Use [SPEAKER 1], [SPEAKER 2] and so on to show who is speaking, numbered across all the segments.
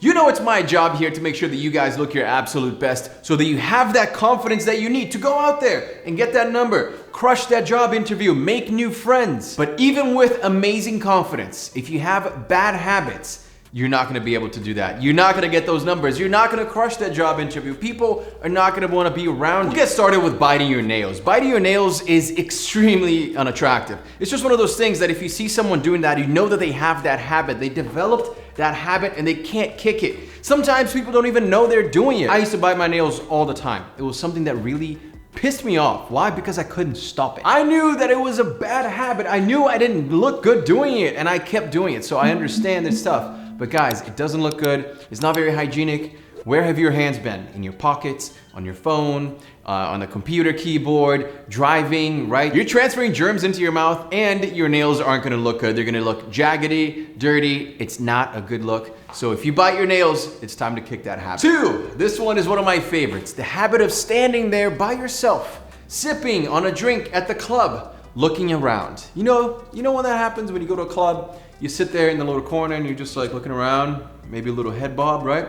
[SPEAKER 1] You know it's my job here to make sure that you guys look your absolute best so that you have that confidence that you need to go out there and get that number, crush that job interview, make new friends. But even with amazing confidence, if you have bad habits, you're not gonna be able to do that. You're not gonna get those numbers. You're not gonna crush that job interview. People are not gonna wanna be around you. We'll get started with biting your nails. Biting your nails is extremely unattractive. It's just one of those things that if you see someone doing that, you know that they have that habit. They developed that habit and they can't kick it. Sometimes people don't even know they're doing it. I used to bite my nails all the time. It was something that really pissed me off. Why? Because I couldn't stop it. I knew that it was a bad habit. I knew I didn't look good doing it and I kept doing it. So I understand this stuff. But guys, it doesn't look good. It's not very hygienic. Where have your hands been? In your pockets, on your phone, on the computer keyboard, driving, right? You're transferring germs into your mouth and your nails aren't gonna look good. They're gonna look jaggedy, dirty. It's not a good look. So if you bite your nails, it's time to kick that habit. 2, this one is one of my favorites. The habit of standing there by yourself, sipping on a drink at the club, looking around. You know when that happens when you go to a club? You sit there in the little corner and you're just like looking around, maybe a little head bob, right?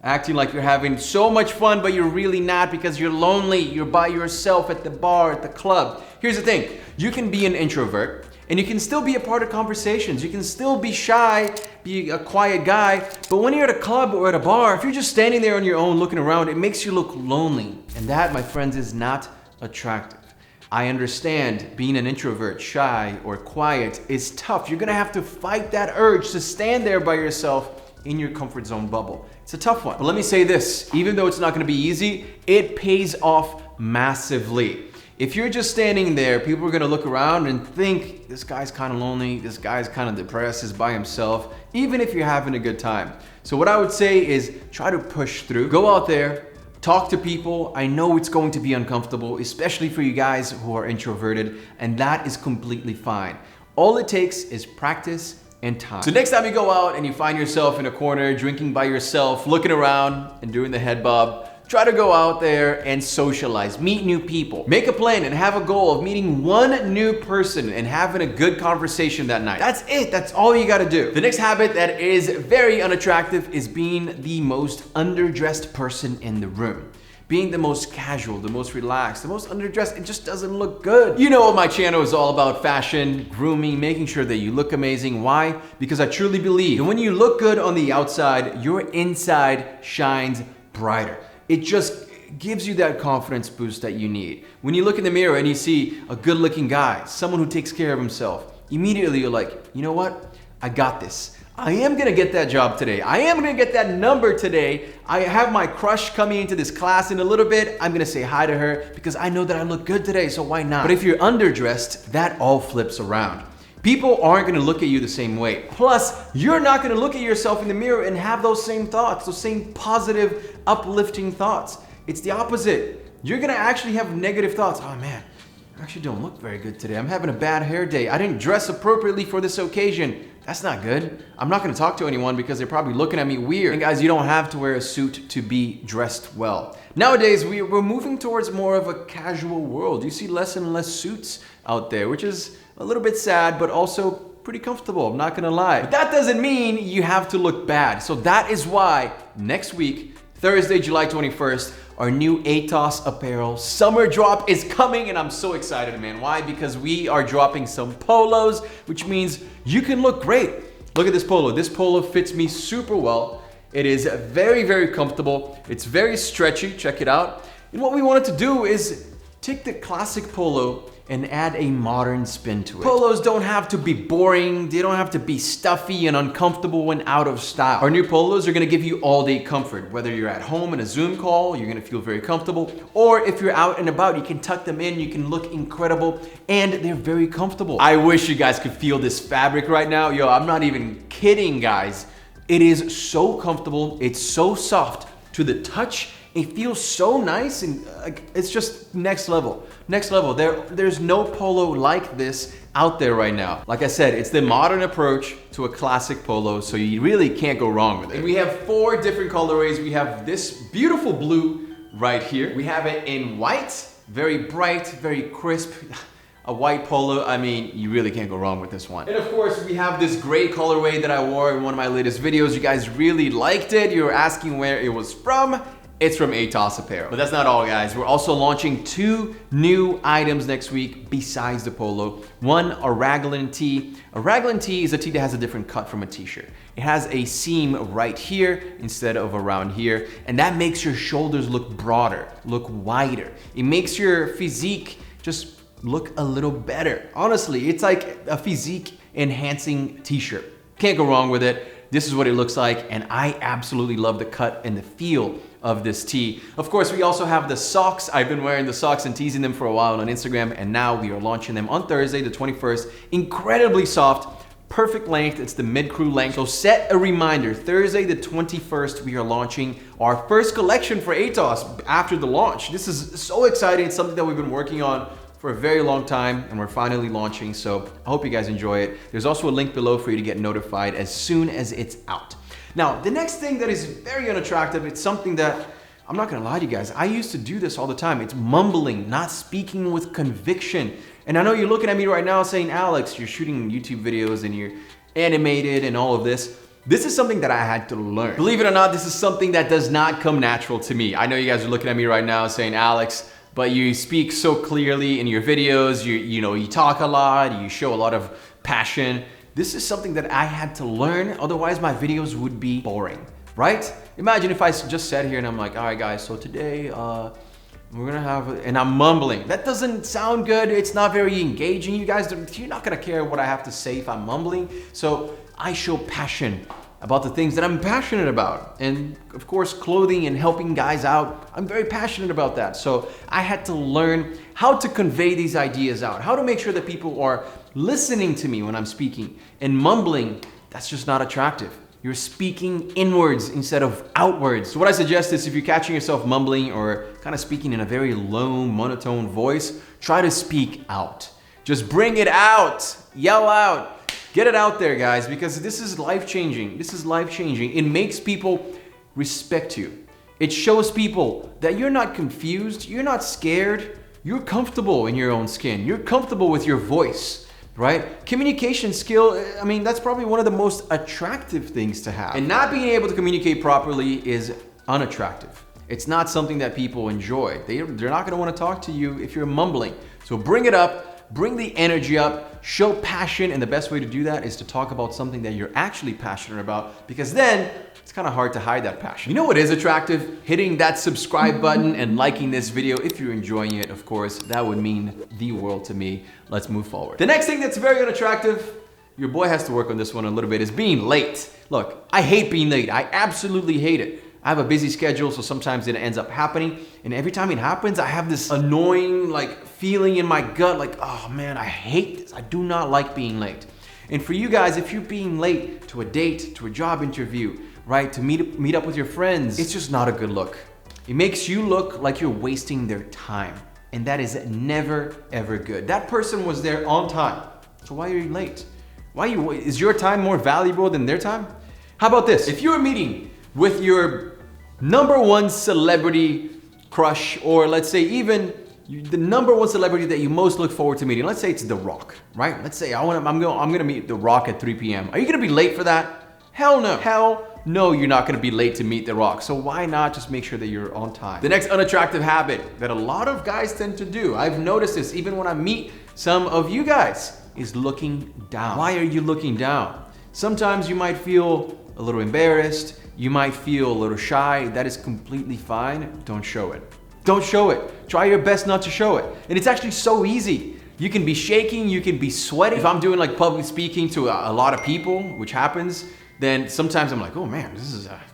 [SPEAKER 1] Acting like you're having so much fun, but you're really not because you're lonely. You're by yourself at the bar, at the club. Here's the thing, you can be an introvert and you can still be a part of conversations. You can still be shy, be a quiet guy, but when you're at a club or at a bar, if you're just standing there on your own looking around, it makes you look lonely. And that, my friends, is not attractive. I understand being an introvert, shy, or quiet is tough. You're gonna have to fight that urge to stand there by yourself in your comfort zone bubble. It's a tough one. But let me say this, even though it's not gonna be easy, it pays off massively. If you're just standing there, people are gonna look around and think, this guy's kind of lonely, this guy's kind of depressed, he's by himself, even if you're having a good time. So what I would say is try to push through. Go out there, talk to people. I know it's going to be uncomfortable, especially for you guys who are introverted, and that is completely fine. All it takes is practice and time. So next time you go out and you find yourself in a corner, drinking by yourself, looking around and doing the head bob, try to go out there and socialize, meet new people. Make a plan and have a goal of meeting one new person and having a good conversation that night. That's it, that's all you gotta do. The next habit that is very unattractive is being the most underdressed person in the room. Being the most casual, the most relaxed, the most underdressed, it just doesn't look good. You know what my channel is all about: fashion, grooming, making sure that you look amazing. Why? Because I truly believe that when you look good on the outside, your inside shines brighter. It just gives you that confidence boost that you need. When you look in the mirror and you see a good looking guy, someone who takes care of himself, immediately you're like, you know what? I got this. I am gonna get that job today. I am gonna get that number today. I have my crush coming into this class in a little bit. I'm gonna say hi to her because I know that I look good today, so why not? But if you're underdressed, that all flips around. People aren't gonna look at you the same way. Plus, you're not gonna look at yourself in the mirror and have those same thoughts, those same positive, uplifting thoughts. It's the opposite. You're gonna actually have negative thoughts. Oh man, I actually don't look very good today. I'm having a bad hair day. I didn't dress appropriately for this occasion. That's not good. I'm not gonna talk to anyone because they're probably looking at me weird. And guys, you don't have to wear a suit to be dressed well. Nowadays, we're moving towards more of a casual world. You see less and less suits out there, which is a little bit sad, but also pretty comfortable, I'm not gonna lie. But that doesn't mean you have to look bad. So that is why next week, Thursday, July 21st, our new Aetos Apparel summer drop is coming, and I'm so excited, man. Why? Because we are dropping some polos, which means you can look great. Look at this polo. This polo fits me super well. It is very, very comfortable. It's very stretchy, check it out. And what we wanted to do is take the classic polo and add a modern spin to it. Polos don't have to be boring, they don't have to be stuffy and uncomfortable and out of style. Our new polos are gonna give you all day comfort. Whether you're at home in a Zoom call, you're gonna feel very comfortable, or if you're out and about, you can tuck them in, you can look incredible, and they're very comfortable. I wish you guys could feel this fabric right now. Yo, I'm not even kidding, guys. It is so comfortable, it's so soft to the touch. It feels so nice and it's just next level. Next level. There's no polo like this out there right now. Like I said, it's the modern approach to a classic polo, so you really can't go wrong with it. And we have 4 different colorways. We have this beautiful blue right here. We have it in white, very bright, very crisp. a white polo, I mean, you really can't go wrong with this one. And of course, we have this gray colorway that I wore in one of my latest videos. You guys really liked it. You were asking where it was from. It's from Aetos Apparel. But that's not all, guys. We're also launching 2 new items next week besides the polo. One, a raglan tee. A raglan tee is a tee that has a different cut from a t-shirt. It has a seam right here instead of around here, and that makes your shoulders look broader, look wider. It makes your physique just look a little better. Honestly, it's like a physique enhancing t-shirt. Can't go wrong with it. This is what it looks like, and I absolutely love the cut and the feel of this tee. Of course, we also have the socks. I've been wearing the socks and teasing them for a while on Instagram, and now we are launching them on Thursday, the 21st. Incredibly soft, perfect length. It's the mid-crew length. So set a reminder, Thursday the 21st, we are launching our first collection for Aetos after the launch. This is so exciting. It's something that we've been working on for a very long time, and we're finally launching, so I hope you guys enjoy it. There's also a link below for you to get notified as soon as it's out. Now, the next thing that is very unattractive, it's something that, I'm not gonna lie to you guys, I used to do this all the time. It's mumbling, not speaking with conviction. And I know you're looking at me right now saying, Alex, you're shooting YouTube videos and you're animated and all of this. This is something that I had to learn. Believe it or not, this is something that does not come natural to me. I know you guys are looking at me right now saying, Alex, but you speak so clearly in your videos, you talk a lot, you show a lot of passion. This is something that I had to learn, otherwise my videos would be boring, right? Imagine if I just sat here and I'm like, all right guys, so today we're gonna have, and I'm mumbling. That doesn't sound good, it's not very engaging. You guys, you're not gonna care what I have to say if I'm mumbling. So I show passion about the things that I'm passionate about. And of course, clothing and helping guys out, I'm very passionate about that. So I had to learn how to convey these ideas out, how to make sure that people are listening to me when I'm speaking. And mumbling, that's just not attractive. You're speaking inwards instead of outwards. So what I suggest is if you're catching yourself mumbling or kind of speaking in a very low, monotone voice, try to speak out. Just bring it out, yell out. Get it out there, guys, because this is life-changing. This is life-changing. It makes people respect you. It shows people that you're not confused, you're not scared, you're comfortable in your own skin, you're comfortable with your voice, right? Communication skill, I mean, that's probably one of the most attractive things to have. And not being able to communicate properly is unattractive. It's not something that people enjoy. They're not gonna wanna talk to you if you're mumbling. So bring it up. Bring the energy up, show passion, and the best way to do that is to talk about something that you're actually passionate about, because then it's kind of hard to hide that passion. You know what is attractive? Hitting that subscribe button and liking this video if you're enjoying it, of course. That would mean the world to me. Let's move forward. The next thing that's very unattractive, your boy has to work on this one a little bit, is being late. Look, I hate being late. I absolutely hate it. I have a busy schedule, so sometimes it ends up happening. And every time it happens, I have this annoying feeling in my gut, like, oh man, I hate this. I do not like being late. And for you guys, if you're being late to a date, to a job interview, right, to meet up with your friends, it's just not a good look. It makes you look like you're wasting their time. And that is never, ever good. That person was there on time. So why are you late? Is your time more valuable than their time? How about this? If you're meeting with your #1 celebrity crush, or let's say even the #1 celebrity that you most look forward to meeting, let's say it's The Rock, right? Let's say I'm gonna meet The Rock at 3 p.m. Are you gonna be late for that? Hell no. Hell no, you're not gonna be late to meet The Rock. So why not just make sure that you're on time? The next unattractive habit that a lot of guys tend to do, I've noticed this even when I meet some of you guys, is looking down. Why are you looking down? Sometimes you might feel a little embarrassed, you might feel a little shy. That is completely fine. Don't show it. Don't show it. Try your best not to show it. And it's actually so easy. You can be shaking, you can be sweating. If I'm doing public speaking to a lot of people, which happens, then sometimes I'm like, oh man,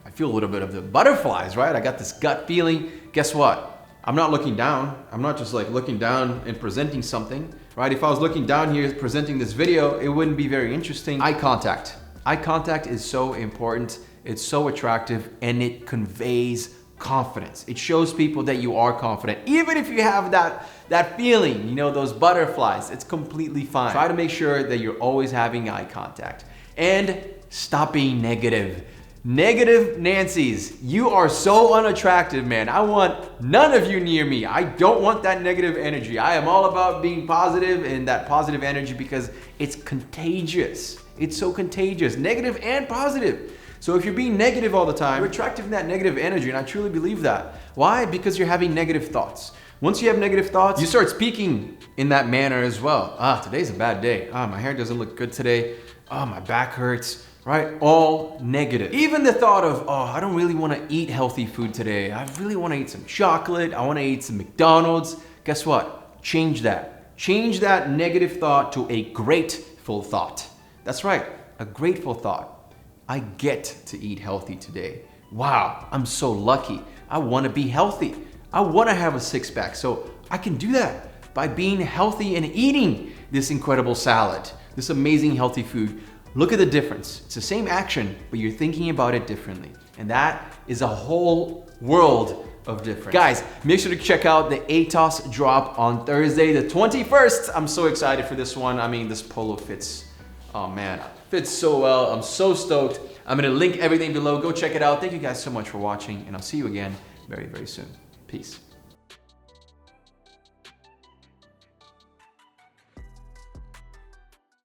[SPEAKER 1] I feel a little bit of the butterflies, right? I got this gut feeling. Guess what? I'm not looking down. I'm not just looking down and presenting something, right? If I was looking down here presenting this video, it wouldn't be very interesting. Eye contact. Eye contact is so important. It's so attractive, and it conveys confidence. It shows people that you are confident. Even if you have that feeling, those butterflies, it's completely fine. Try to make sure that you're always having eye contact. And stop being negative. Negative Nancy's, you are so unattractive, man. I want none of you near me. I don't want that negative energy. I am all about being positive and that positive energy because it's contagious. It's so contagious, negative and positive. So if you're being negative all the time, you're attracting that negative energy, and I truly believe that. Why? Because you're having negative thoughts. Once you have negative thoughts, you start speaking in that manner as well. Today's a bad day. My hair doesn't look good today. My back hurts. Right? All negative. Even the thought of, I don't really want to eat healthy food today. I really want to eat some chocolate. I want to eat some McDonald's. Guess what? Change that. Change that negative thought to a grateful thought. That's right. A grateful thought. I get to eat healthy today. Wow, I'm so lucky. I want to be healthy. I want to have a six-pack. So I can do that by being healthy and eating this incredible salad, this amazing healthy food. Look at the difference. It's the same action, but you're thinking about it differently. And that is a whole world of difference. Guys, make sure to check out the Aetos drop on Thursday, the 21st. I'm so excited for this one. I mean, this polo fits, oh man, fits so well. I'm so stoked. I'm gonna link everything below. Go check it out. Thank you guys so much for watching, and I'll see you again very, very soon. Peace.